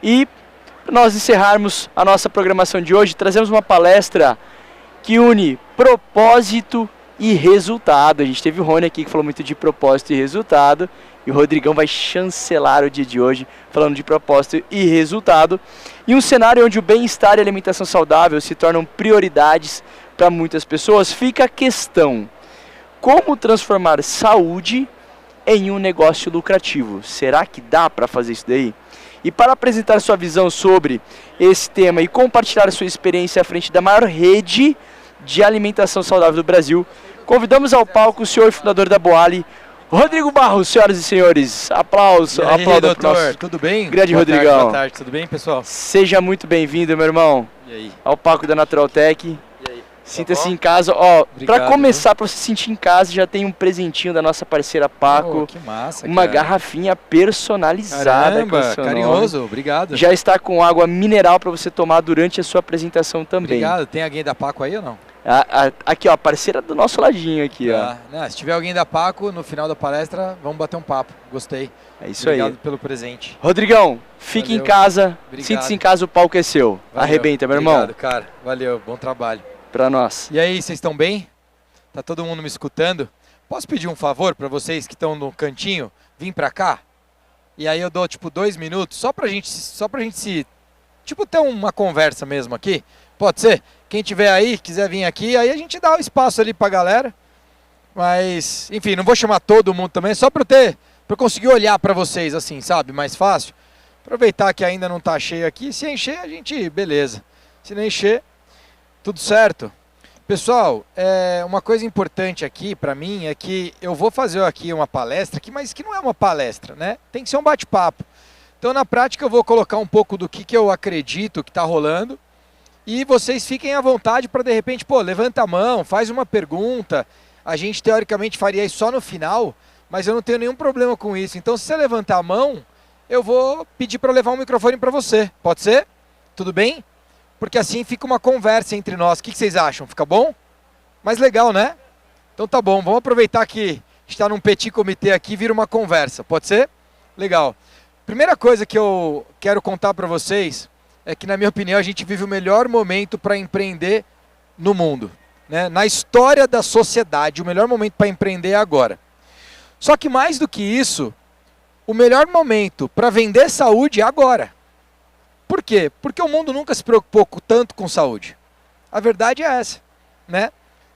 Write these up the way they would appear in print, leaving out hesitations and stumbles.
E para nós encerrarmos a nossa programação de hoje, trazemos uma palestra que une propósito e resultado. A gente teve o Rony aqui que falou muito de propósito e resultado, e o Rodrigão vai chancelar o dia de hoje falando de propósito e resultado. E um cenário onde o bem-estar e a alimentação saudável se tornam prioridades para muitas pessoas, fica a questão: como transformar saúde em um negócio lucrativo? Será que dá para fazer isso daí? E para apresentar sua visão sobre esse tema e compartilhar sua experiência à frente da maior rede de alimentação saudável do Brasil, convidamos ao palco o senhor fundador da Boali, Rodrigo Barros. Senhoras e senhores, aplausos. E aí, doutor, tudo bem? Grande Rodrigão. Boa tarde, tudo bem, pessoal? Seja muito bem-vindo, meu irmão, e aí? Ao palco da Naturaltech. E aí? Sinta-se em casa. Ó, Obrigado, para começar, para você se sentir em casa, já tem um presentinho da nossa parceira Paco. Que massa, uma cara. garrafinha personalizada. Caramba, carinhoso, obrigado. Já está com água mineral para você tomar durante a sua apresentação também. Obrigado. Tem alguém da Paco aí ou não? Aqui, ó, parceira do nosso ladinho aqui, ó. Não, se tiver alguém da Paco, no final da palestra, vamos bater um papo. Gostei. É isso Obrigado aí. pelo presente. Rodrigão, fique em casa. Sinta-se em casa, o palco é seu. Valeu. Arrebenta, meu irmão. Obrigado, cara. Valeu, bom trabalho. Pra nós. E aí, vocês estão bem? Tá todo mundo me escutando? Posso pedir um favor para vocês que estão no cantinho, vir para cá? E aí eu dou tipo 2 minutos, só pra gente se, tipo, ter uma conversa mesmo aqui. Pode ser? Quem tiver aí, quiser vir aqui, aí a gente dá o espaço ali pra galera. Mas, enfim, não vou chamar todo mundo também, só pra eu conseguir olhar pra vocês assim, sabe? Mais fácil. Aproveitar que ainda não tá cheio aqui. Se encher, a gente, beleza. Se não encher, tudo certo. Pessoal, uma coisa importante aqui pra mim é que eu vou fazer aqui uma palestra, mas que não é uma palestra, né? Tem que ser um bate-papo. Então, na prática, eu vou colocar um pouco do que eu acredito que tá rolando. E vocês fiquem à vontade para, de repente, levanta a mão, faz uma pergunta. A gente, teoricamente, faria isso só no final, mas eu não tenho nenhum problema com isso. Então, se você levantar a mão, eu vou pedir para levar um microfone para você. Pode ser? Tudo bem? Porque assim fica uma conversa entre nós. O que vocês acham? Fica bom? Mais legal, né? Então tá bom, vamos aproveitar que está num petit comitê aqui e vira uma conversa. Pode ser? Legal. Primeira coisa que eu quero contar para vocês é que, na minha opinião, a gente vive o melhor momento para empreender no mundo, né? Na história da sociedade, o melhor momento para empreender é agora. Só que mais do que isso, o melhor momento para vender saúde é agora. Por quê? Porque o mundo nunca se preocupou tanto com saúde. A verdade é essa, né?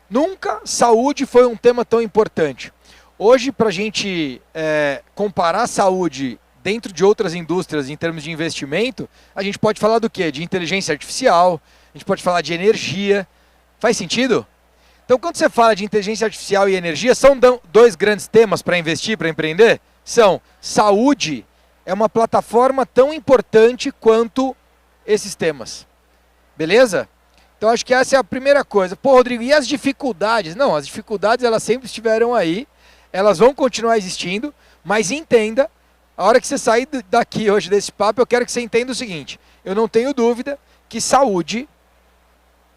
Nunca saúde foi um tema tão importante. Hoje, para a gente comparar saúde dentro de outras indústrias em termos de investimento, a gente pode falar do quê? De inteligência artificial, a gente pode falar de energia. Faz sentido? Então, quando você fala de inteligência artificial e energia, são 2 grandes temas para investir, para empreender? São saúde, é uma plataforma tão importante quanto esses temas. Beleza? Então, acho que essa é a primeira coisa. Pô, Rodrigo, e as dificuldades? Não, as dificuldades elas sempre estiveram aí, elas vão continuar existindo, mas entenda, a hora que você sair daqui hoje desse papo, eu quero que você entenda o seguinte: eu não tenho dúvida que saúde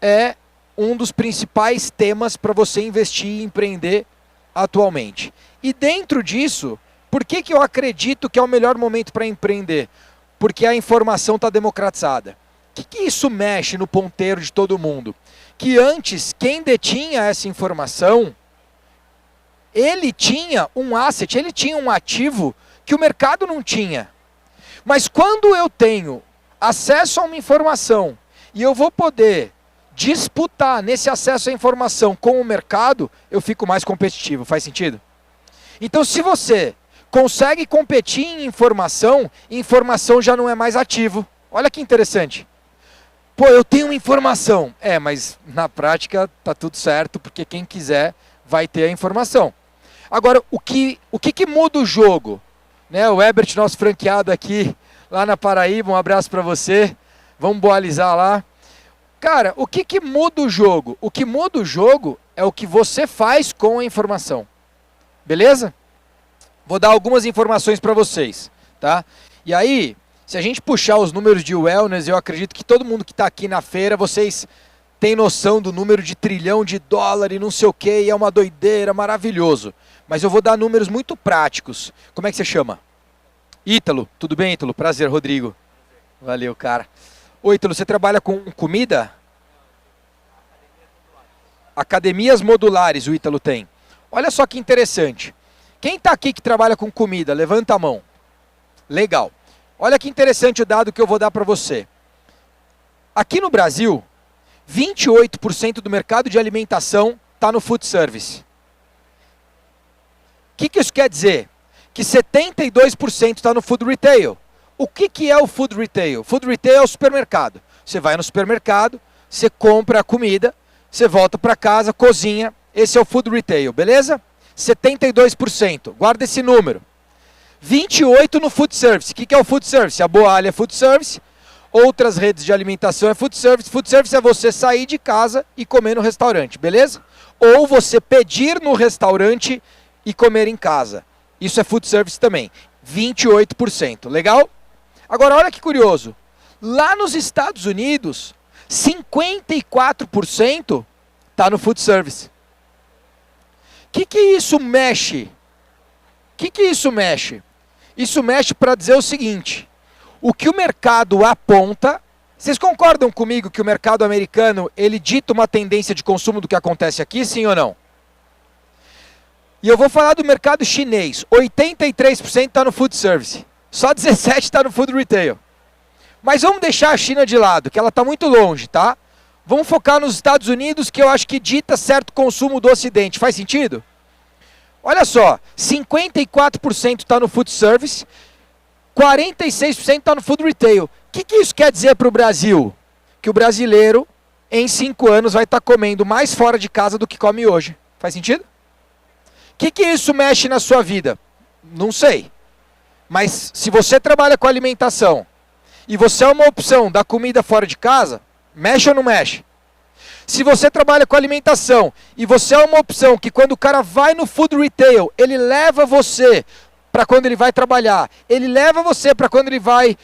é um dos principais temas para você investir e empreender atualmente. E dentro disso, por que eu acredito que é o melhor momento para empreender? Porque a informação está democratizada. O que isso mexe no ponteiro de todo mundo? Que antes, quem detinha essa informação, ele tinha um asset, ele tinha um ativo que o mercado não tinha. Mas quando eu tenho acesso a uma informação e eu vou poder disputar nesse acesso à informação com o mercado, eu fico mais competitivo. Faz sentido? Então, se você consegue competir em informação, informação já não é mais ativo. Olha que interessante. Pô, eu tenho uma informação. Mas na prática tá tudo certo, porque quem quiser vai ter a informação. Agora, o que muda o jogo? Né, o Ebert, nosso franqueado aqui, lá na Paraíba, um abraço para você. Vamos boalizar lá. Cara, o que muda o jogo? O que muda o jogo é o que você faz com a informação. Beleza? Vou dar algumas informações para vocês, tá? E aí, se a gente puxar os números de wellness, eu acredito que todo mundo que está aqui na feira, vocês têm noção do número de trilhão de dólar e não sei o que, e é uma doideira, maravilhoso. Mas eu vou dar números muito práticos. Como é que você chama? Ítalo. Tudo bem, Ítalo? Prazer, Rodrigo. Valeu, cara. Ô, Ítalo, você trabalha com comida? Academias modulares o Ítalo tem. Olha só que interessante. Quem está aqui que trabalha com comida? Levanta a mão. Legal. Olha que interessante o dado que eu vou dar para você. Aqui no Brasil, 28% do mercado de alimentação está no food service. O que isso quer dizer? Que 72% está no food retail. O que é o food retail? Food retail é o supermercado. Você vai no supermercado, você compra a comida, você volta para casa, cozinha. Esse é o food retail, beleza? 72%. Guarda esse número. 28% no food service. O que é o food service? A Boalha é food service. Outras redes de alimentação é food service. Food service é você sair de casa e comer no restaurante, beleza? Ou você pedir no restaurante e comer em casa. Isso é food service também. 28%. Legal? Agora, olha que curioso. Lá nos Estados Unidos, 54% está no food service. O que isso mexe? O que isso mexe? Isso mexe para dizer o seguinte. O que o mercado aponta... Vocês concordam comigo que o mercado americano, ele dita uma tendência de consumo do que acontece aqui, sim ou não? E eu vou falar do mercado chinês. 83% está no food service. Só 17% está no food retail. Mas vamos deixar a China de lado, que ela está muito longe, tá? Vamos focar nos Estados Unidos, que eu acho que dita certo consumo do Ocidente. Faz sentido? Olha só, 54% está no food service, 46% está no food retail. O que isso quer dizer para o Brasil? Que o brasileiro, em 5 anos, vai estar comendo mais fora de casa do que come hoje. Faz sentido? O que isso mexe na sua vida? Não sei. Mas se você trabalha com alimentação e você é uma opção da comida fora de casa, mexe ou não mexe? Se você trabalha com alimentação e você é uma opção que quando o cara vai no food retail, ele leva você para quando ele vai trabalhar, ele leva você para quando ele vai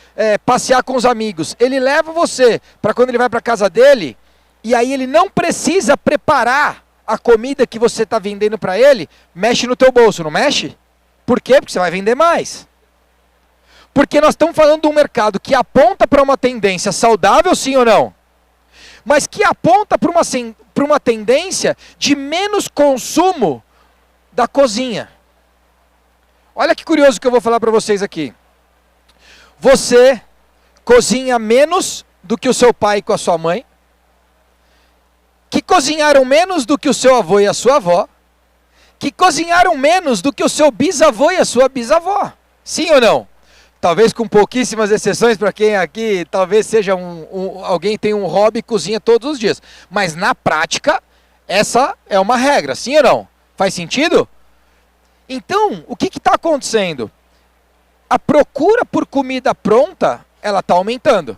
passear com os amigos, ele leva você para quando ele vai para a casa dele, e aí ele não precisa preparar a comida que você está vendendo para ele, mexe no teu bolso, não mexe? Por quê? Porque você vai vender mais. Porque nós estamos falando de um mercado que aponta para uma tendência saudável, sim ou não? Mas que aponta para uma tendência de menos consumo da cozinha. Olha que curioso que eu vou falar para vocês aqui. Você cozinha menos do que o seu pai e com a sua mãe, que cozinharam menos do que o seu avô e a sua avó, que cozinharam menos do que o seu bisavô e a sua bisavó. Sim ou não? Talvez com pouquíssimas exceções para quem aqui, talvez seja alguém tem um hobby e cozinha todos os dias. Mas na prática, essa é uma regra, sim ou não? Faz sentido? Então, o que está acontecendo? A procura por comida pronta, ela está aumentando.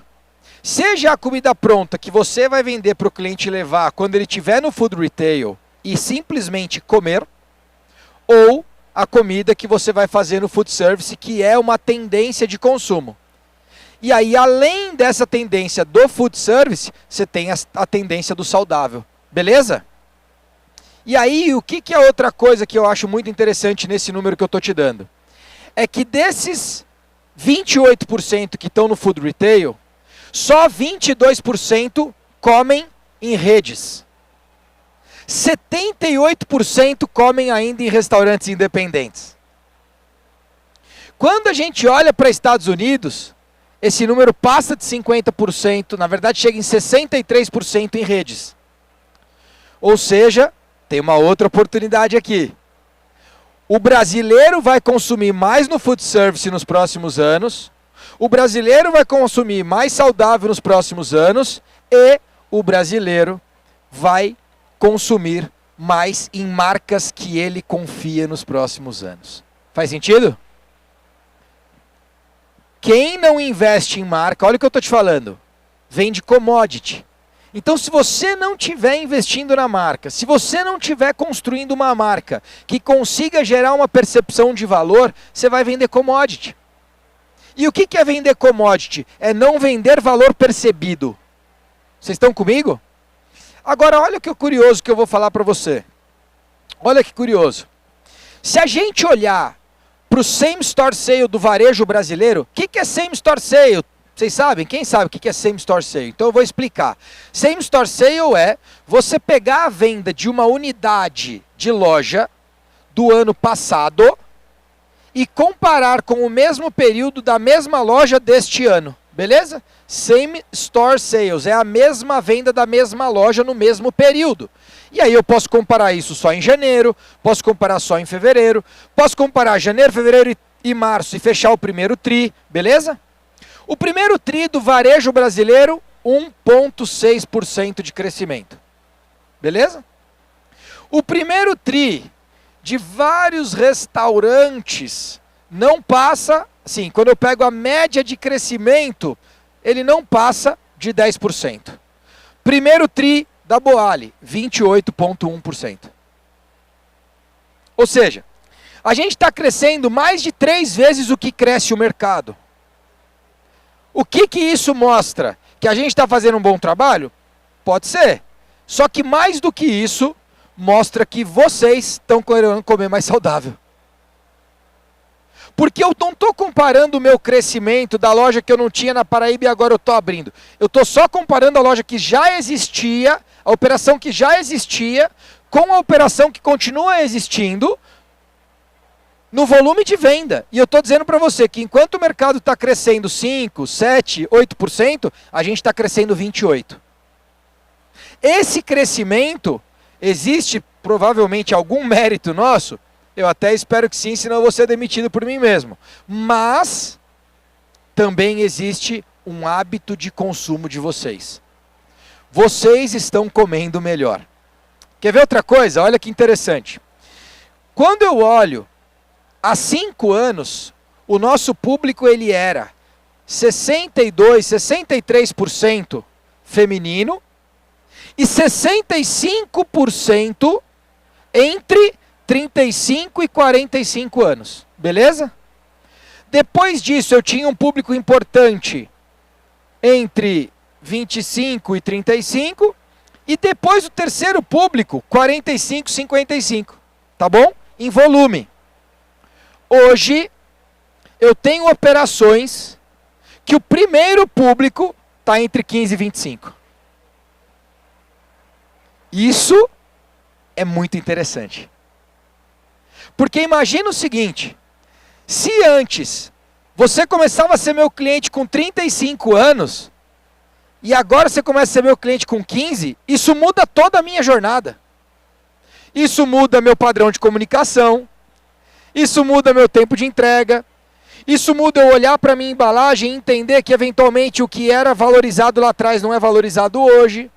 Seja a comida pronta que você vai vender para o cliente levar quando ele estiver no food retail e simplesmente comer, ou a comida que você vai fazer no food service, que é uma tendência de consumo. E aí, além dessa tendência do food service, você tem a tendência do saudável. Beleza? E aí, o que é outra coisa que eu acho muito interessante nesse número que eu estou te dando? É que desses 28% que estão no food retail, só 22% comem em redes. 78% comem ainda em restaurantes independentes. Quando a gente olha para Estados Unidos, esse número passa de 50%, na verdade chega em 63% em redes. Ou seja, tem uma outra oportunidade aqui. O brasileiro vai consumir mais no food service nos próximos anos, o brasileiro vai consumir mais saudável nos próximos anos e o brasileiro vai consumir mais em marcas que ele confia nos próximos anos. Faz sentido? Quem não investe em marca, olha o que eu estou te falando, vende commodity. Então, se você não estiver investindo na marca, se você não estiver construindo uma marca que consiga gerar uma percepção de valor, você vai vender commodity. E o que é vender commodity? É não vender valor percebido. Vocês estão comigo? Agora, olha que curioso que eu vou falar para você. Olha que curioso. Se a gente olhar para o same store sale do varejo brasileiro, o que é same store sale? Vocês sabem? Quem sabe o que é Same Store Sale? Então eu vou explicar. Same Store Sale é você pegar a venda de uma unidade de loja do ano passado e comparar com o mesmo período da mesma loja deste ano. Beleza? Same Store Sales, é a mesma venda da mesma loja no mesmo período. E aí eu posso comparar isso só em janeiro, posso comparar só em fevereiro, posso comparar janeiro, fevereiro e março e fechar o primeiro tri, beleza? O primeiro tri do varejo brasileiro, 1,6% de crescimento. Beleza? O primeiro tri de vários restaurantes não passa, sim, quando eu pego a média de crescimento, ele não passa de 10%. Primeiro tri da Boali, 28,1%. Ou seja, a gente está crescendo mais de 3 vezes o que cresce o mercado. O que isso mostra? Que a gente está fazendo um bom trabalho? Pode ser. Só que mais do que isso, mostra que vocês estão querendo comer mais saudável. Porque eu não estou comparando o meu crescimento da loja que eu não tinha na Paraíba e agora eu estou abrindo. Eu estou só comparando a loja que já existia, a operação que já existia, com a operação que continua existindo no volume de venda. E eu estou dizendo para você que enquanto o mercado está crescendo 5, 7, 8%, a gente está crescendo 28%. Esse crescimento, existe provavelmente algum mérito nosso? Eu até espero que sim, senão eu vou ser demitido por mim mesmo. Mas também existe um hábito de consumo de vocês. Vocês estão comendo melhor. Quer ver outra coisa? Olha que interessante. Quando eu olho, há 5 anos, o nosso público ele era 62, 63% feminino e 65% entre 35 e 45 anos, beleza? Depois disso eu tinha um público importante entre 25 e 35 e depois o terceiro público 45, 55, tá bom? Em volume. Hoje eu tenho operações que o primeiro público está entre 15 e 25. Isso é muito interessante. Porque imagina o seguinte, se antes você começava a ser meu cliente com 35 anos, e agora você começa a ser meu cliente com 15, isso muda toda a minha jornada. Isso muda meu padrão de comunicação, isso muda meu tempo de entrega, isso muda eu olhar para a minha embalagem e entender que eventualmente o que era valorizado lá atrás não é valorizado hoje.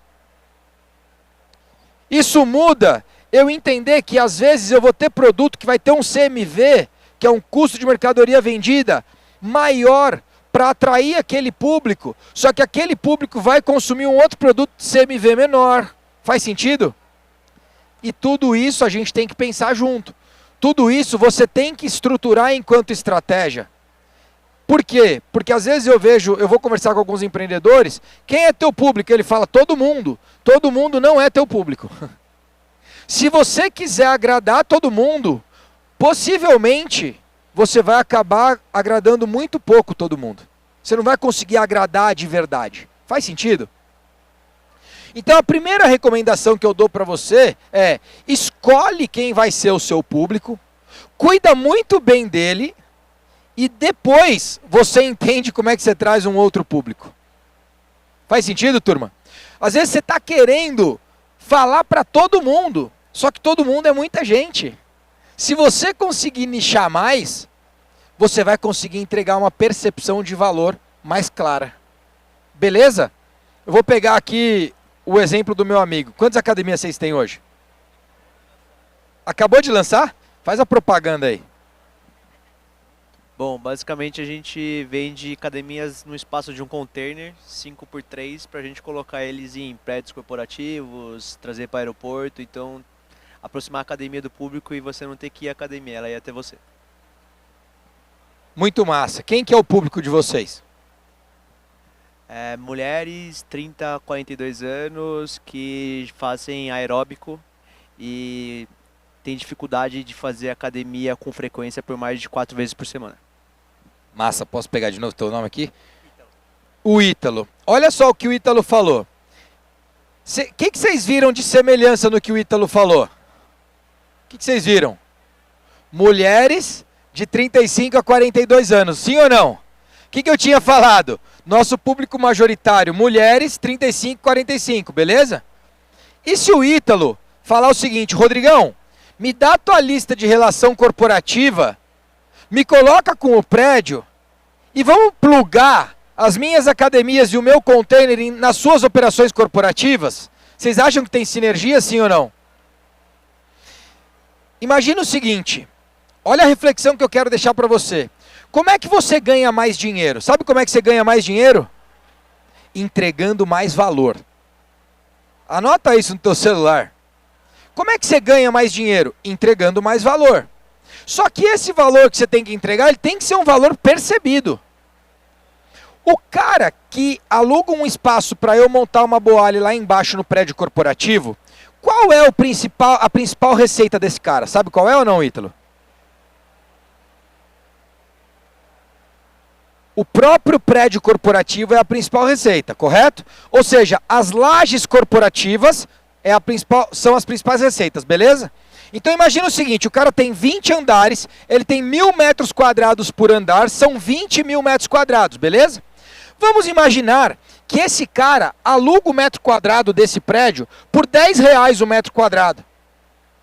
Isso muda eu entender que às vezes eu vou ter produto que vai ter um CMV, que é um custo de mercadoria vendida, maior para atrair aquele público, só que aquele público vai consumir um outro produto de CMV menor. Faz sentido? E tudo isso a gente tem que pensar junto. Tudo isso você tem que estruturar enquanto estratégia. Por quê? Porque às vezes eu vou conversar com alguns empreendedores, quem é teu público? Ele fala, todo mundo. Todo mundo não é teu público. Se você quiser agradar todo mundo, possivelmente você vai acabar agradando muito pouco todo mundo. Você não vai conseguir agradar de verdade. Faz sentido? Então a primeira recomendação que eu dou para você é, escolhe quem vai ser o seu público, cuida muito bem dele, e depois você entende como é que você traz um outro público. Faz sentido, turma? Às vezes você está querendo falar para todo mundo, só que todo mundo é muita gente. Se você conseguir nichar mais, você vai conseguir entregar uma percepção de valor mais clara. Beleza? Eu vou pegar aqui o exemplo do meu amigo. Quantas academias vocês têm hoje? Acabou de lançar? Faz a propaganda aí. Bom, basicamente a gente vende academias no espaço de um container, 5x3, para a gente colocar eles em prédios corporativos, trazer para o aeroporto, então aproximar a academia do público e você não ter que ir à academia, ela ia até você. Muito massa. Quem que é o público de vocês? Mulheres 30 a 42 anos que fazem aeróbico e tem dificuldade de fazer academia com frequência por mais de 4 vezes por semana. Massa, posso pegar de novo o teu nome aqui? o Ítalo. Olha só o que o Ítalo falou. O que vocês viram de semelhança no que o Ítalo falou? O que vocês viram? Mulheres de 35 a 42 anos, sim ou não? O que eu tinha falado? Nosso público majoritário, mulheres 35 a 45, beleza? E se o Ítalo falar o seguinte, Rodrigão, me dá a tua lista de relação corporativa, me coloca com o prédio e vamos plugar as minhas academias e o meu container nas suas operações corporativas? Vocês acham que tem sinergia, sim ou não? Imagina o seguinte, olha a reflexão que eu quero deixar para você. Como é que você ganha mais dinheiro? Sabe como é que você ganha mais dinheiro? Entregando mais valor. Anota isso no teu celular. Como é que você ganha mais dinheiro? Entregando mais valor. Só que esse valor que você tem que entregar, ele tem que ser um valor percebido. O cara que aluga um espaço para eu montar uma boalha lá embaixo no prédio corporativo, qual é a principal receita desse cara? Sabe qual é ou não, Ítalo? O próprio prédio corporativo é a principal receita, correto? Ou seja, as lajes corporativas são as principais receitas, beleza? Então imagina o seguinte, o cara tem 20 andares, ele tem 1.000 metros quadrados por andar, são 20 mil metros quadrados, beleza? Vamos imaginar que esse cara aluga o metro quadrado desse prédio por R$10 o metro quadrado,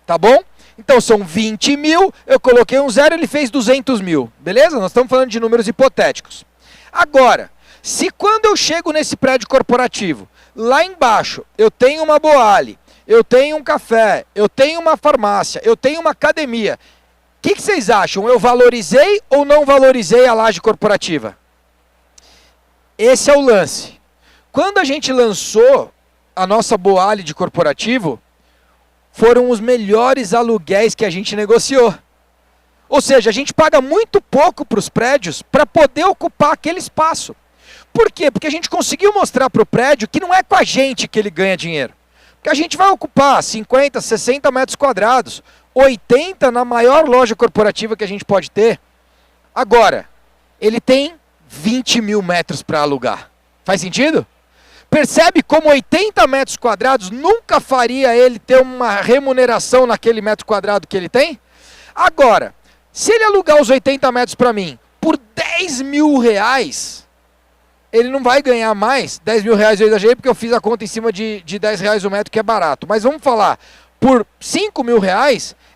tá bom? Então são 20 mil, eu coloquei um zero, ele fez 200 mil, beleza? Nós estamos falando de números hipotéticos. Agora, se quando eu chego nesse prédio corporativo, lá embaixo eu tenho uma boale, eu tenho um café, eu tenho uma farmácia, eu tenho uma academia, o que vocês acham? Eu valorizei ou não valorizei a laje corporativa? Esse é o lance. Quando a gente lançou a nossa boale de corporativo, foram os melhores aluguéis que a gente negociou. Ou seja, a gente paga muito pouco para os prédios para poder ocupar aquele espaço. Por quê? Porque a gente conseguiu mostrar para o prédio que não é com a gente que ele ganha dinheiro. Porque a gente vai ocupar 50, 60 metros quadrados, 80 na maior loja corporativa que a gente pode ter. Agora, ele tem 20 mil metros para alugar. Faz sentido? Percebe como 80 metros quadrados nunca faria ele ter uma remuneração naquele metro quadrado que ele tem? Agora, se ele alugar os 80 metros para mim por R$10 mil, ele não vai ganhar mais. R$10 mil eu exagerei porque eu fiz a conta em cima de R$10 o metro, que é barato. Mas vamos falar, por R$5 mil,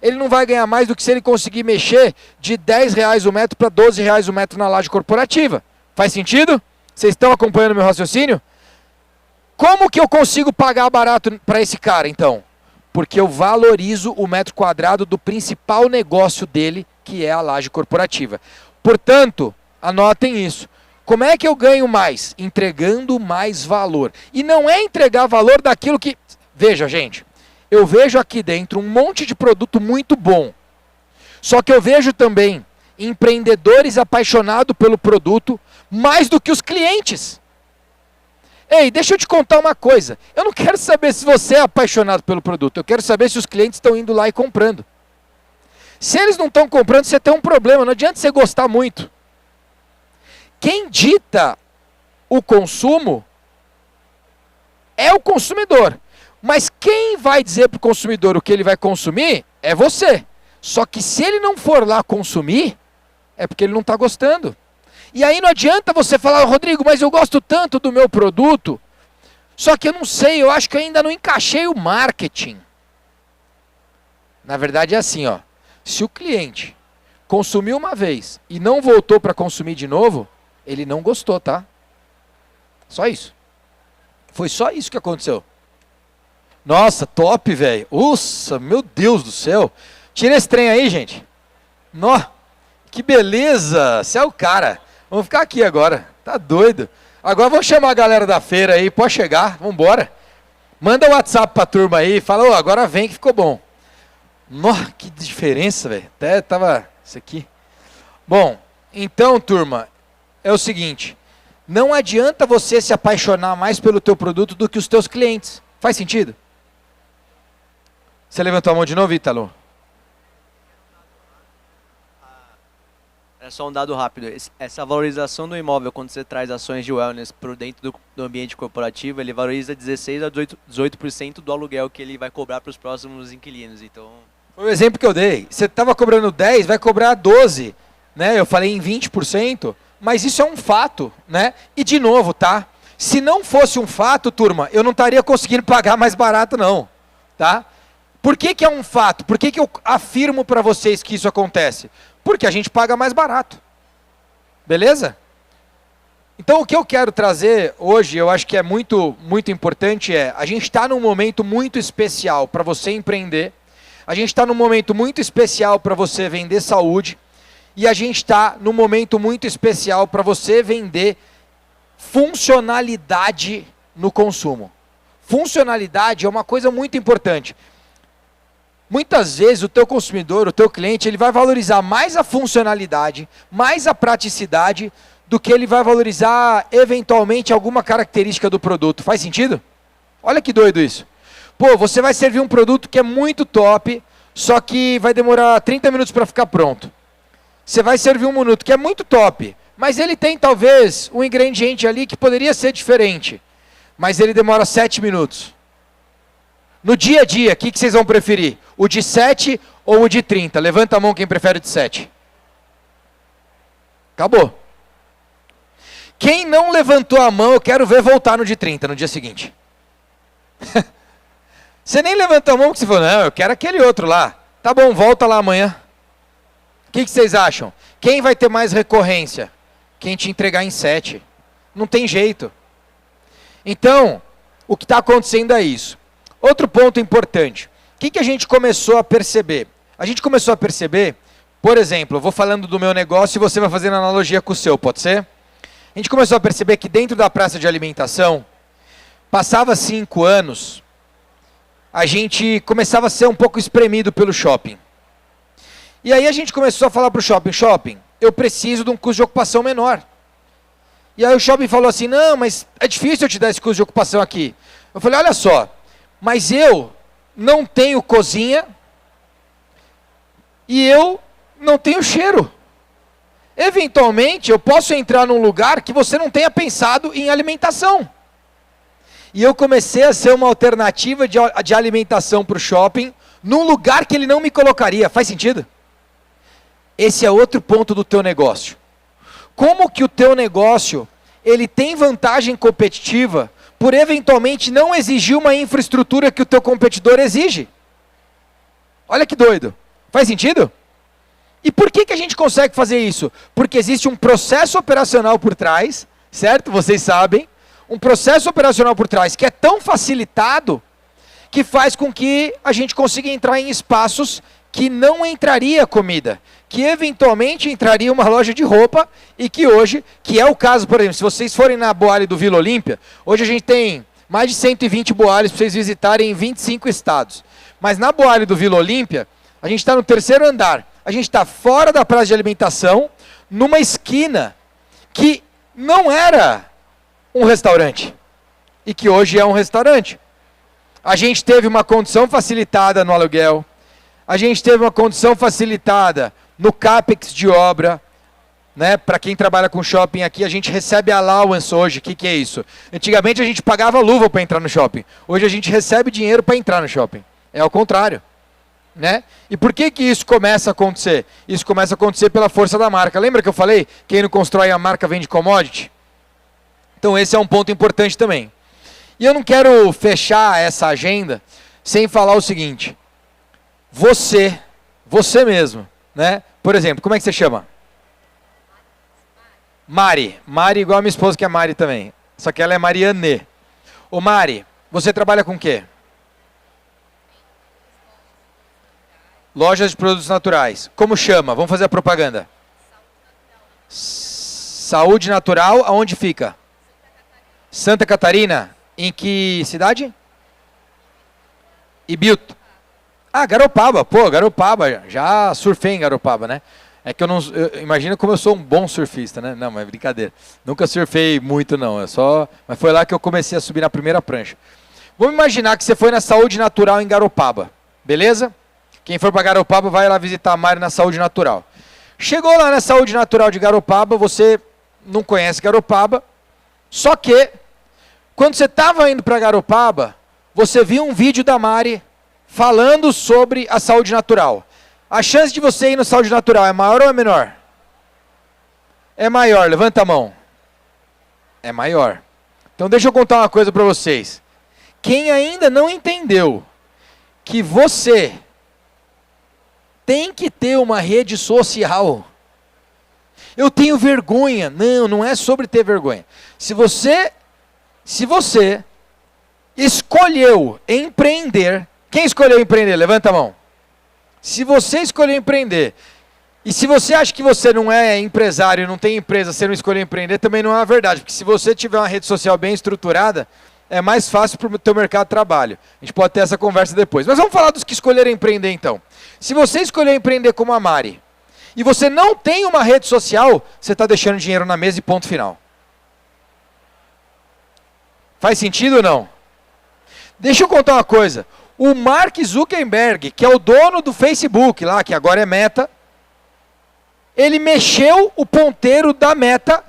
ele não vai ganhar mais do que se ele conseguir mexer de R$10 o metro para R$12 o metro na laje corporativa. Faz sentido? Vocês estão acompanhando meu raciocínio? Como que eu consigo pagar barato para esse cara, então? Porque eu valorizo o metro quadrado do principal negócio dele, que é a laje corporativa. Portanto, anotem isso. Como é que eu ganho mais? Entregando mais valor. E não é entregar valor daquilo que... Veja, gente, eu vejo aqui dentro um monte de produto muito bom. Só que eu vejo também empreendedores apaixonados pelo produto mais do que os clientes. Ei, deixa eu te contar uma coisa. Eu não quero saber se você é apaixonado pelo produto. Eu quero saber se os clientes estão indo lá e comprando. Se eles não estão comprando, você tem um problema. Não adianta você gostar muito. Quem dita o consumo é o consumidor. Mas quem vai dizer para o consumidor o que ele vai consumir é você. Só que se ele não for lá consumir, é porque ele não está gostando. E aí não adianta você falar, Rodrigo, mas eu gosto tanto do meu produto, só que eu não sei, eu acho que eu ainda não encaixei o marketing. Na verdade é assim, ó. Se o cliente consumiu uma vez e não voltou para consumir de novo, ele não gostou, tá? Só isso. Foi só isso que aconteceu. Nossa, top, velho. Nossa, meu Deus do céu. Tira esse trem aí, gente. Nó, que beleza. Você é o cara. Vamos ficar aqui agora. Tá doido. Agora vamos chamar a galera da feira aí. Pode chegar. Vamos embora. Manda o WhatsApp pra turma aí. Fala, ô, agora vem que ficou bom. Nó, que diferença, velho. Até tava... Isso aqui. Bom, então, turma, é o seguinte. Não adianta você se apaixonar mais pelo teu produto do que os teus clientes. Faz sentido? Você levantou a mão de novo, Ítalo? É só um dado rápido. Essa valorização do imóvel, quando você traz ações de wellness para dentro do ambiente corporativo, ele valoriza 16 a 18% do aluguel que ele vai cobrar para os próximos inquilinos. Então, Foi o exemplo que eu dei. Você estava cobrando 10, vai cobrar 12, né? Eu falei em 20%, mas isso é um fato, né? E de novo, tá? Se não fosse um fato, turma, eu não estaria conseguindo pagar mais barato não, tá? Por que que é um fato? Por que que eu afirmo para vocês que isso acontece? Porque a gente paga mais barato. Beleza? Então o que eu quero trazer hoje, eu acho que é muito importante, a gente está num momento muito especial para você empreender, a gente está num momento muito especial para você vender saúde, e a gente está num momento muito especial para você vender funcionalidade no consumo. Funcionalidade é uma coisa muito importante. Muitas vezes o teu consumidor, o teu cliente, ele vai valorizar mais a funcionalidade, mais a praticidade, do que ele vai valorizar eventualmente alguma característica do produto. Faz sentido? Olha que doido isso. Pô, você vai servir um produto que é muito top, só que vai demorar 30 minutos para ficar pronto. Você vai servir um minuto que é muito top, mas ele tem talvez um ingrediente ali que poderia ser diferente, mas ele demora 7 minutos. No dia a dia, o que vocês vão preferir? O de 7 ou o de 30? Levanta a mão quem prefere o de 7. Acabou. Quem não levantou a mão, eu quero ver voltar no de 30, no dia seguinte. Você nem levantou a mão porque você falou, não, eu quero aquele outro lá. Tá bom, volta lá amanhã. O que vocês acham? Quem vai ter mais recorrência? Quem te entregar em 7. Não tem jeito. Então, o que está acontecendo é isso. Outro ponto importante. O que a gente começou a perceber? A gente começou a perceber, por exemplo, eu vou falando do meu negócio e você vai fazendo analogia com o seu, pode ser? A gente começou a perceber que dentro da praça de alimentação, passava 5 anos, a gente começava a ser um pouco espremido pelo shopping. E aí a gente começou a falar para o shopping, eu preciso de um custo de ocupação menor. E aí o shopping falou assim, não, mas é difícil eu te dar esse custo de ocupação aqui. Eu falei, olha só, mas eu não tenho cozinha e eu não tenho cheiro. Eventualmente, eu posso entrar num lugar que você não tenha pensado em alimentação. E eu comecei a ser uma alternativa de alimentação para o shopping, num lugar que ele não me colocaria. Faz sentido? Esse é outro ponto do teu negócio. Como que o teu negócio, ele tem vantagem competitiva por eventualmente não exigir uma infraestrutura que o teu competidor exige? Olha que doido. Faz sentido? E por que a gente consegue fazer isso? Porque existe um processo operacional por trás, certo? Vocês sabem. Um processo operacional por trás que é tão facilitado que faz com que a gente consiga entrar em espaços que não entraria comida, que eventualmente entraria uma loja de roupa e que hoje, que é o caso, por exemplo, se vocês forem na Boale do Vila Olímpia, hoje a gente tem mais de 120 Boales para vocês visitarem em 25 estados. Mas na Boale do Vila Olímpia, a gente está no 3º andar, a gente está fora da praça de alimentação, numa esquina que não era um restaurante e que hoje é um restaurante. A gente teve uma condição facilitada no aluguel, a gente teve uma condição facilitada no CAPEX de obra, né? Para quem trabalha com shopping aqui, a gente recebe allowance hoje. O que é isso? Antigamente a gente pagava luva para entrar no shopping. Hoje a gente recebe dinheiro para entrar no shopping. É ao contrário. Né? E por que isso começa a acontecer? Isso começa a acontecer pela força da marca. Lembra que eu falei? Quem não constrói a marca vende commodity? Então esse é um ponto importante também. E eu não quero fechar essa agenda sem falar o seguinte. Você mesmo, né? Por exemplo, como é que você chama? Mari. Mari igual a minha esposa que é Mari também. Só que ela é Mariane. Ô Mari, você trabalha com o quê? Lojas de produtos naturais. Como chama? Vamos fazer a propaganda. Saúde Natural, aonde fica? Santa Catarina. Em que cidade? Ibiúna. Ah, Garopaba. Pô, Garopaba. Já surfei em Garopaba, né? É que imagina como eu sou um bom surfista, né? Não, mas é brincadeira. Nunca surfei muito, não. Mas foi lá que eu comecei a subir na primeira prancha. Vamos imaginar que você foi na Saúde Natural em Garopaba. Beleza? Quem for para Garopaba vai lá visitar a Mari na Saúde Natural. Chegou lá na Saúde Natural de Garopaba, você não conhece Garopaba, só que, quando você estava indo para Garopaba, você viu um vídeo da Mari falando sobre a saúde natural. A chance de você ir na saúde natural é maior ou é menor? É maior, levanta a mão. É maior. Então deixa eu contar uma coisa para vocês. Quem ainda não entendeu que você tem que ter uma rede social. Eu tenho vergonha. Não, não é sobre ter vergonha. Se você escolheu empreender, quem escolheu empreender? Levanta a mão. Se você escolheu empreender, e se você acha que você não é empresário, não tem empresa, você não escolheu empreender, também não é a verdade. Porque se você tiver uma rede social bem estruturada, é mais fácil para o teu mercado de trabalho. A gente pode ter essa conversa depois. Mas vamos falar dos que escolheram empreender então. Se você escolher empreender como a Mari, e você não tem uma rede social, você está deixando dinheiro na mesa e ponto final. Faz sentido ou não? Deixa eu contar uma coisa. O Mark Zuckerberg, que é o dono do Facebook lá, que agora é Meta, ele mexeu o ponteiro da Meta,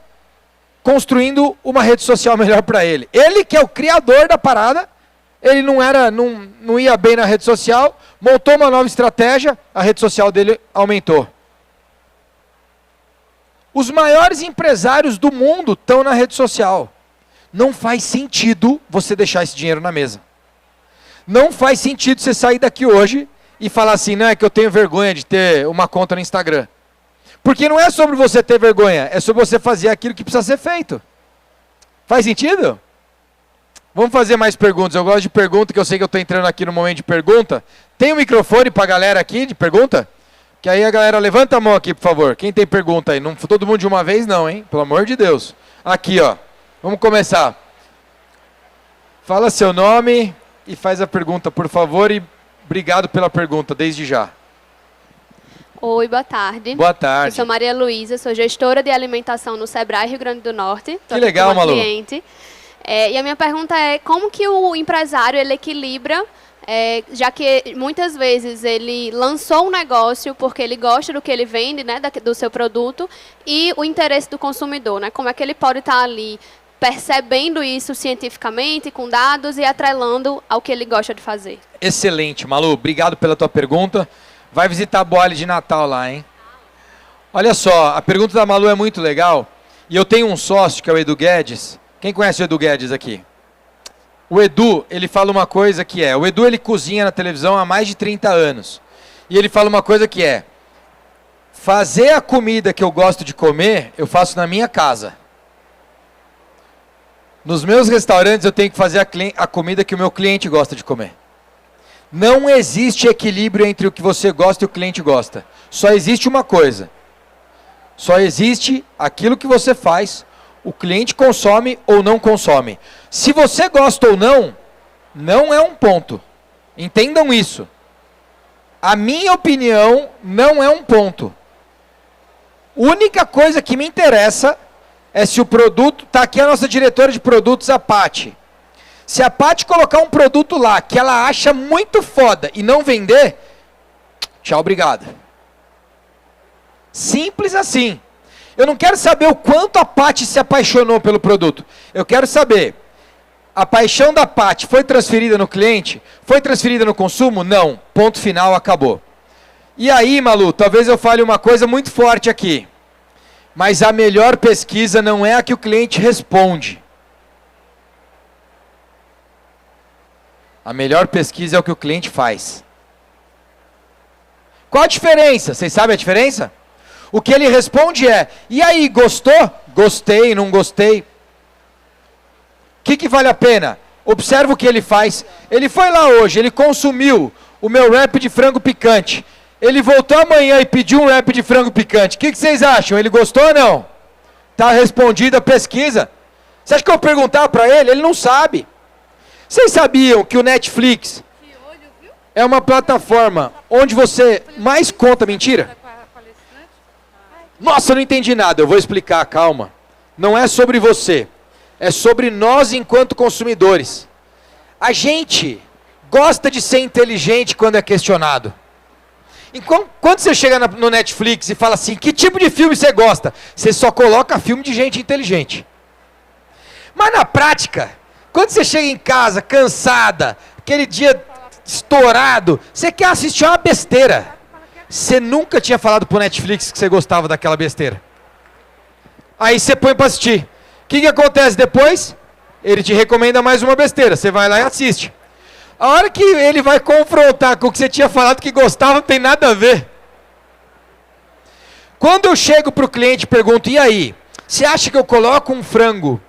construindo uma rede social melhor para ele. Ele que é o criador da parada, ele não ia bem na rede social, montou uma nova estratégia, a rede social dele aumentou. Os maiores empresários do mundo estão na rede social. Não faz sentido você deixar esse dinheiro na mesa. Não faz sentido você sair daqui hoje e falar assim, não, é que eu tenho vergonha de ter uma conta no Instagram. Porque não é sobre você ter vergonha, é sobre você fazer aquilo que precisa ser feito. Faz sentido? Vamos fazer mais perguntas. Eu gosto de pergunta, que eu sei que eu estou entrando aqui no momento de pergunta. Tem um microfone para a galera aqui de pergunta? Que aí a galera levanta a mão aqui, por favor. Quem tem pergunta aí? Não todo mundo de uma vez não, hein? Pelo amor de Deus. Aqui, ó. Vamos começar. Fala seu nome e faz a pergunta, por favor. E obrigado pela pergunta, desde já. Oi, boa tarde. Boa tarde. Eu sou Maria Luísa, sou gestora de alimentação no Sebrae Rio Grande do Norte. Que legal, Malu. Cliente. E a minha pergunta é, como que o empresário ele equilibra, já que muitas vezes ele lançou um negócio porque ele gosta do que ele vende, né, do seu produto, e o interesse do consumidor, né? Como é que ele pode estar ali percebendo isso cientificamente, com dados e atrelando ao que ele gosta de fazer? Excelente, Malu. Obrigado pela tua pergunta. Vai visitar a Boale de Natal lá, hein? Olha só, a pergunta da Malu é muito legal. E eu tenho um sócio, que é o Edu Guedes. Quem conhece o Edu Guedes aqui? O Edu, ele fala uma coisa que é... O Edu, ele cozinha na televisão há mais de 30 anos. E ele fala uma coisa que é... Fazer a comida que eu gosto de comer, eu faço na minha casa. Nos meus restaurantes, eu tenho que fazer a comida que o meu cliente gosta de comer. Não existe equilíbrio entre o que você gosta e o cliente gosta. Só existe uma coisa. Só existe aquilo que você faz, o cliente consome ou não consome. Se você gosta ou não, não é um ponto. Entendam isso. A minha opinião não é um ponto. A única coisa que me interessa é se o produto... Está aqui a nossa diretora de produtos, a Paty. Se a Paty colocar um produto lá que ela acha muito foda e não vender, tchau, obrigado. Simples assim. Eu não quero saber o quanto a Paty se apaixonou pelo produto. Eu quero saber, a paixão da Paty foi transferida no cliente? Foi transferida no consumo? Não. Ponto final, acabou. E aí, Malu, talvez eu fale uma coisa muito forte aqui. Mas a melhor pesquisa não é a que o cliente responde. A melhor pesquisa é o que o cliente faz. Qual a diferença? Vocês sabem a diferença? O que ele responde é, e aí, gostou? Gostei, não gostei. O que vale a pena? Observa o que ele faz. Ele foi lá hoje, ele consumiu o meu wrap de frango picante. Ele voltou amanhã e pediu um wrap de frango picante. O que vocês acham? Ele gostou ou não? Está respondida a pesquisa. Você acha que eu vou perguntar para ele? Ele não sabe. Vocês sabiam que o Netflix é uma plataforma onde você mais conta mentira? Nossa, eu não entendi nada. Eu vou explicar, calma. Não é sobre você. É sobre nós enquanto consumidores. A gente gosta de ser inteligente quando é questionado. Quando você chega no Netflix e fala assim, que tipo de filme você gosta? Você só coloca filme de gente inteligente. Mas na prática, quando você chega em casa, cansada, aquele dia estourado, você quer assistir uma besteira. Você nunca tinha falado pro Netflix que você gostava daquela besteira. Aí você põe pra assistir. O que acontece depois? Ele te recomenda mais uma besteira. Você vai lá e assiste. A hora que ele vai confrontar com o que você tinha falado que gostava, não tem nada a ver. Quando eu chego pro cliente e pergunto, e aí, você acha que eu coloco um frango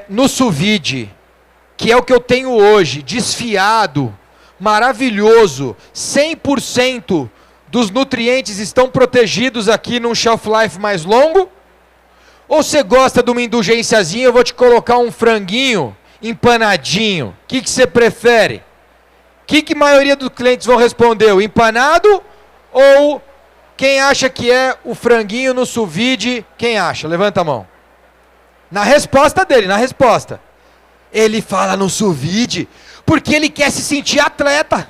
no sous vide, que é o que eu tenho hoje, desfiado, maravilhoso, 100% dos nutrientes estão protegidos aqui num shelf life mais longo? Ou você gosta de uma indulgênciazinha, eu vou te colocar um franguinho empanadinho? O que você prefere? O que a maioria dos clientes vão responder? O empanado ou quem acha que é o franguinho no sous vide? Quem acha? Levanta a mão. Na resposta dele, na resposta. Ele fala no sous vide porque ele quer se sentir atleta.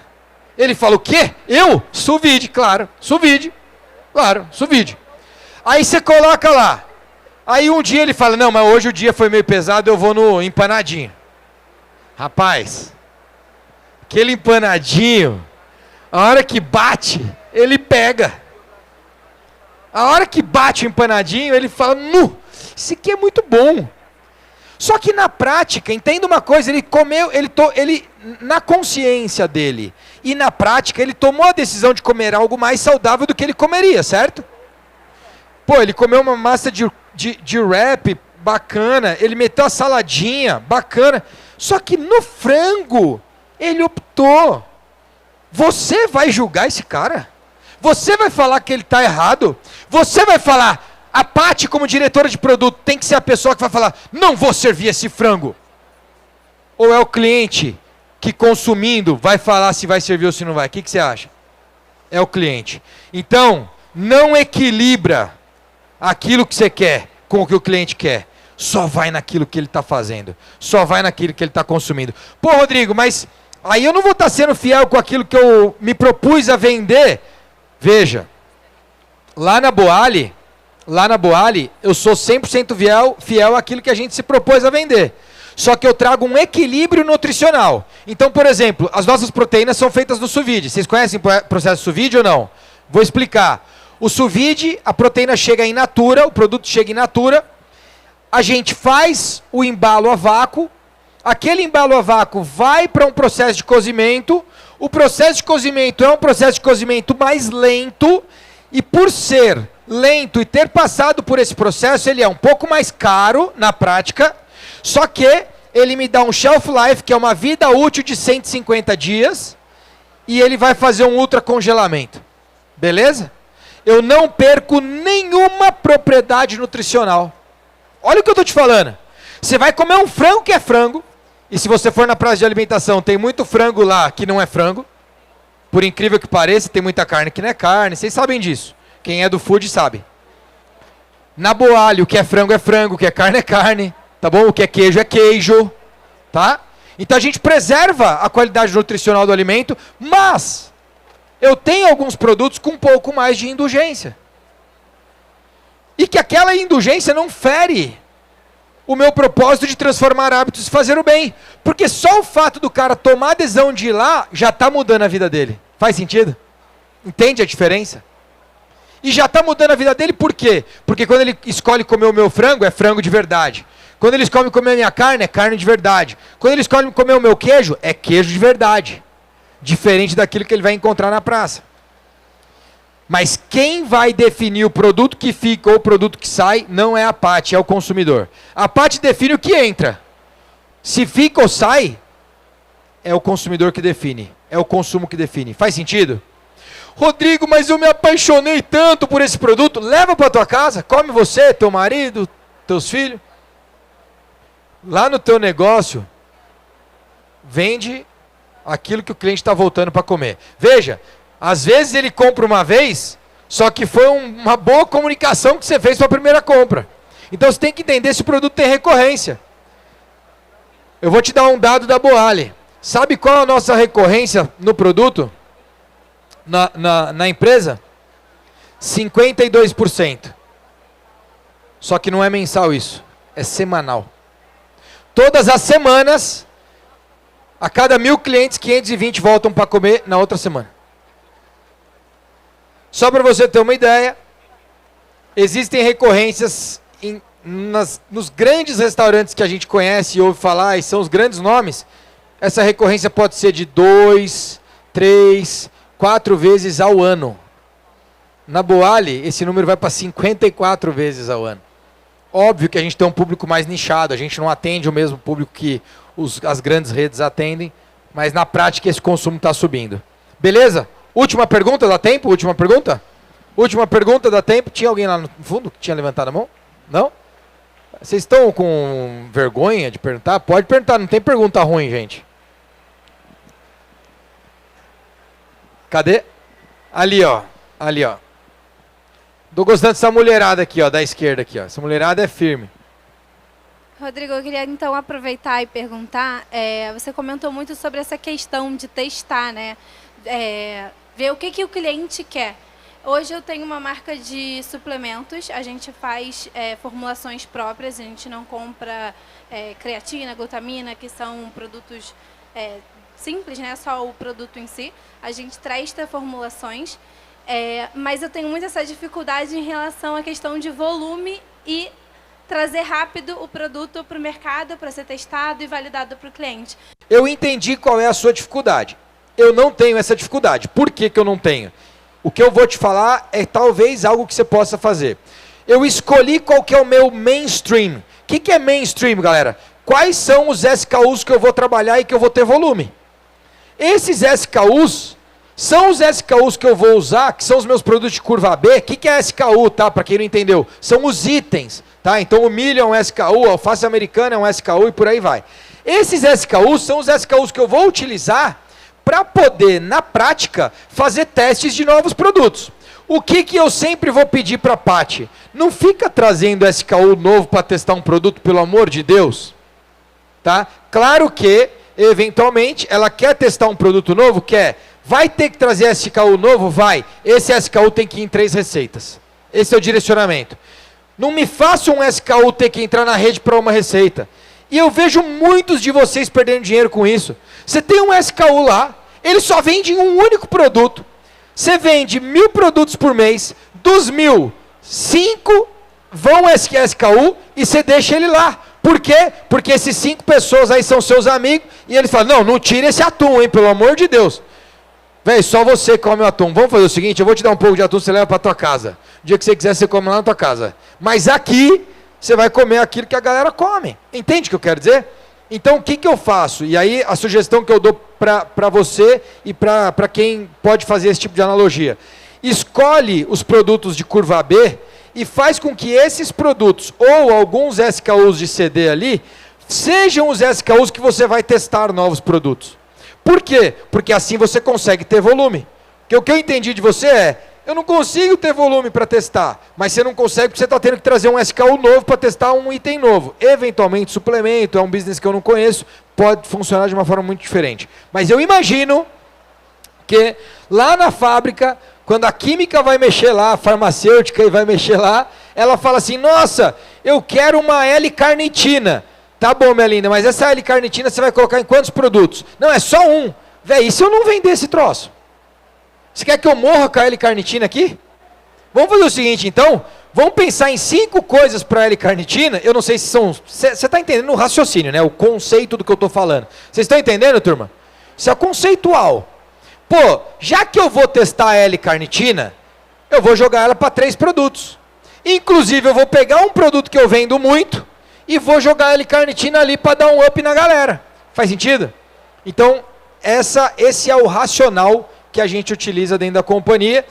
Ele fala o quê? Eu? Sous vide, claro. Sous vide. Claro, sous vide. Aí você coloca lá. Aí um dia ele fala, não, mas hoje o dia foi meio pesado, eu vou no empanadinho. Rapaz, aquele empanadinho, a hora que bate, ele pega. A hora que bate o empanadinho, ele fala, isso aqui é muito bom. Só que na prática, entenda uma coisa, ele comeu, ele na consciência dele e na prática, ele tomou a decisão de comer algo mais saudável do que ele comeria, certo? Pô, ele comeu uma massa de wrap bacana, ele meteu a saladinha bacana, só que no frango, ele optou. Você vai julgar esse cara? Você vai falar que ele está errado? Você vai falar, a Paty como diretora de produto tem que ser a pessoa que vai falar, não vou servir esse frango? Ou é o cliente que consumindo vai falar se vai servir ou se não vai? O que você acha? É o cliente. Então, não equilibra aquilo que você quer com o que o cliente quer. Só vai naquilo que ele está fazendo. Só vai naquilo que ele está consumindo. Pô, Rodrigo, mas aí eu não vou estar sendo fiel com aquilo que eu me propus a vender. Veja, lá na Boali, eu sou 100% fiel àquilo que a gente se propôs a vender. Só que eu trago um equilíbrio nutricional. Então, por exemplo, as nossas proteínas são feitas no sous vide. Vocês conhecem o processo sous vide ou não? Vou explicar. O sous vide, a proteína chega in natura, o produto chega in natura, a gente faz o embalo a vácuo, aquele embalo a vácuo vai para um processo de cozimento, o processo de cozimento é um processo de cozimento mais lento, e por ser lento e ter passado por esse processo, ele é um pouco mais caro na prática, só que ele me dá um shelf life, que é uma vida útil de 150 dias, e ele vai fazer um ultracongelamento. Beleza? Eu não perco nenhuma propriedade nutricional. Olha o que eu estou te falando. Você vai comer um frango que é frango, e se você for na praça de alimentação, tem muito frango lá que não é frango. Por incrível que pareça, tem muita carne que não é carne. Vocês sabem disso. Quem é do food sabe. Na Boali, o que é frango, o que é carne, tá bom? O que é queijo, tá? Então a gente preserva a qualidade nutricional do alimento, mas eu tenho alguns produtos com um pouco mais de indulgência. E que aquela indulgência não fere o meu propósito de transformar hábitos e fazer o bem. Porque só o fato do cara tomar adesão de ir lá, já está mudando a vida dele. Faz sentido? Entende a diferença? E já está mudando a vida dele por quê? Porque quando ele escolhe comer o meu frango, é frango de verdade. Quando ele escolhe comer a minha carne, é carne de verdade. Quando ele escolhe comer o meu queijo, é queijo de verdade. Diferente daquilo que ele vai encontrar na praça. Mas quem vai definir o produto que fica ou o produto que sai não é a Paty, é o consumidor. A Paty define o que entra. Se fica ou sai, é o consumidor que define. É o consumo que define. Faz sentido? Rodrigo, mas eu me apaixonei tanto por esse produto. Leva para tua casa, come você, teu marido, teus filhos. Lá no teu negócio, vende aquilo que o cliente está voltando para comer. Veja, às vezes ele compra uma vez, só que foi uma boa comunicação que você fez para a primeira compra. Então você tem que entender se o produto tem recorrência. Eu vou te dar um dado da Boali. Sabe qual é a nossa recorrência no produto? na empresa? 52%. Só que não é mensal isso, é semanal. Todas as semanas, a cada 1.000 clientes, 520 voltam para comer na outra semana. Só para você ter uma ideia, existem recorrências nos grandes restaurantes que a gente conhece e ouve falar, e são os grandes nomes. Essa recorrência pode ser de 2, 3, 4 vezes ao ano. Na Boali, esse número vai para 54 vezes ao ano. Óbvio que a gente tem um público mais nichado, a gente não atende o mesmo público que as grandes redes atendem, mas na prática esse consumo está subindo. Beleza? Última pergunta, dá tempo? Última pergunta? Última pergunta, dá tempo? Tinha alguém lá no fundo que tinha levantado a mão? Não? Vocês estão com vergonha de perguntar? Pode perguntar, não tem pergunta ruim, gente. Cadê? Ali, ó. Ali, ó. Tô gostando dessa mulherada aqui, ó, da esquerda aqui, ó. Essa mulherada é firme. Rodrigo, eu queria então aproveitar e perguntar, você comentou muito sobre essa questão de testar, né? Ver o que o cliente quer. Hoje eu tenho uma marca de suplementos, a gente faz formulações próprias, a gente não compra creatina, glutamina, que são produtos simples, né? Só o produto em si. A gente testa formulações, mas eu tenho muito essa dificuldade em relação à questão de volume e trazer rápido o produto para o mercado, para ser testado e validado para o cliente. Eu entendi qual é a sua dificuldade. Eu não tenho essa dificuldade. Por que eu não tenho? O que eu vou te falar é talvez algo que você possa fazer. Eu escolhi qual que é o meu mainstream. O que é mainstream, galera? Quais são os SKUs que eu vou trabalhar e que eu vou ter volume? Esses SKUs são os SKUs que eu vou usar, que são os meus produtos de curva B. O que é SKU, tá? Para quem não entendeu. São os itens, tá? Então o milho é um SKU, a alface americana é um SKU e por aí vai. Esses SKUs são os SKUs que eu vou utilizar para poder, na prática, fazer testes de novos produtos. O que eu sempre vou pedir para a Paty? Não fica trazendo SKU novo para testar um produto, pelo amor de Deus. Tá? Claro que, eventualmente, ela quer testar um produto novo? Quer. Vai ter que trazer SKU novo? Vai. Esse SKU tem que ir em 3 receitas. Esse é o direcionamento. Não me faça um SKU ter que entrar na rede para uma receita. E eu vejo muitos de vocês perdendo dinheiro com isso. Você tem um SKU lá, ele só vende um único produto. Você vende 1.000 produtos por mês, dos 1.000, 5 vão SKU e você deixa ele lá. Por quê? Porque esses 5 pessoas aí são seus amigos e eles falam, não tira esse atum, hein, pelo amor de Deus. Véi, só você come o atum. Vamos fazer o seguinte, eu vou te dar um pouco de atum, você leva para tua casa. O dia que você quiser, você come lá na tua casa. Mas aqui, você vai comer aquilo que a galera come. Entende o que eu quero dizer? Então, o que eu faço? E aí, a sugestão que eu dou para você e para quem pode fazer esse tipo de analogia. Escolhe os produtos de curva B e faz com que esses produtos, ou alguns SKUs de CD ali, sejam os SKUs que você vai testar novos produtos. Por quê? Porque assim você consegue ter volume. Porque o que eu entendi de você é, eu não consigo ter volume para testar, mas você não consegue porque você está tendo que trazer um SKU novo para testar um item novo. Eventualmente, suplemento, é um business que eu não conheço, pode funcionar de uma forma muito diferente. Mas eu imagino que lá na fábrica, quando a química vai mexer lá, a farmacêutica vai mexer lá, ela fala assim, nossa, eu quero uma L-carnitina. Tá bom, minha linda, mas essa L-carnitina você vai colocar em quantos produtos? Não, é só um. Véi, e se eu não vender esse troço? Você quer que eu morra com a L-carnitina aqui? Vamos fazer o seguinte, então. Vamos pensar em 5 coisas para a L-carnitina. Eu não sei se são... Você está entendendo o raciocínio, né? O conceito do que eu estou falando. Vocês estão entendendo, turma? Isso é conceitual. Pô, já que eu vou testar a L-carnitina, eu vou jogar ela para 3 produtos. Inclusive, eu vou pegar um produto que eu vendo muito e vou jogar a L-carnitina ali para dar um up na galera. Faz sentido? Então, esse é o racional que a gente utiliza dentro da companhia.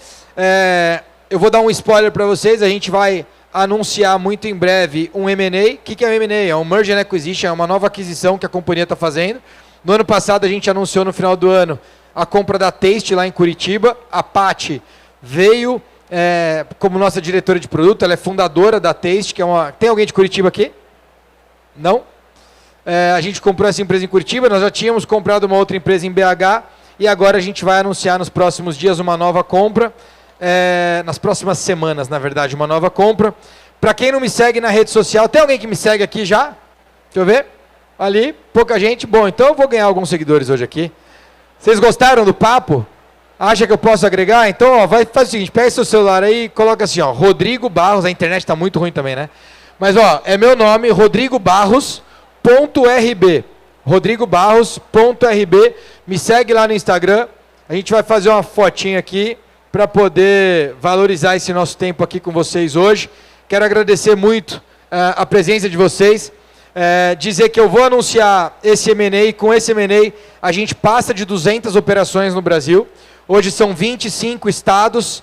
Eu vou dar um spoiler para vocês, a gente vai anunciar muito em breve um M&A. O que é um M&A? É um Merger and Acquisition, é uma nova aquisição que a companhia está fazendo. No ano passado a gente anunciou no final do ano a compra da Taste lá em Curitiba. A Paty veio como nossa diretora de produto, ela é fundadora da Taste, que é uma... Tem alguém de Curitiba aqui? Não? A gente comprou essa empresa em Curitiba, nós já tínhamos comprado uma outra empresa em BH, E agora a gente vai anunciar nos próximos dias uma nova compra, nas próximas semanas, na verdade, uma nova compra. Para quem não me segue na rede social, tem alguém que me segue aqui já? Deixa eu ver. Ali, pouca gente. Bom, então eu vou ganhar alguns seguidores hoje aqui. Vocês gostaram do papo? Acha que eu posso agregar? Então, ó, faz o seguinte, pega seu celular aí e coloca assim, ó, Rodrigo Barros, a internet tá muito ruim também, né? Mas, ó, é meu nome, rodrigobarros.rb. rodrigobarros.rb. Me segue lá no Instagram. A gente vai fazer uma fotinha aqui para poder valorizar esse nosso tempo aqui com vocês hoje. Quero agradecer muito a presença de vocês. Dizer que eu vou anunciar esse M&A, e com esse M&A a gente passa de 200 operações no Brasil. Hoje são 25 estados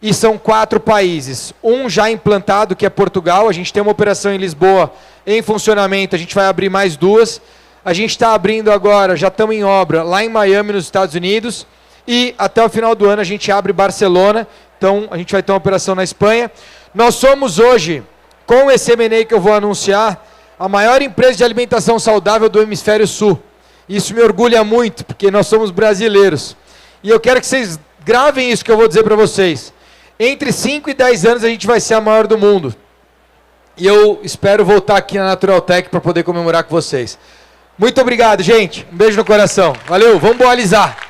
e são 4 países. Um já implantado, que é Portugal. A gente tem uma operação em Lisboa em funcionamento, a gente vai abrir mais 2. A gente está abrindo agora, já estamos em obra, lá em Miami, nos Estados Unidos. E até o final do ano a gente abre Barcelona. Então a gente vai ter uma operação na Espanha. Nós somos hoje, com esse M&A que eu vou anunciar, a maior empresa de alimentação saudável do Hemisfério Sul. Isso me orgulha muito, porque nós somos brasileiros. E eu quero que vocês gravem isso que eu vou dizer para vocês. Entre 5 e 10 anos a gente vai ser a maior do mundo. E eu espero voltar aqui na Naturaltech para poder comemorar com vocês. Muito obrigado, gente. Um beijo no coração. Valeu, vamos boalizar.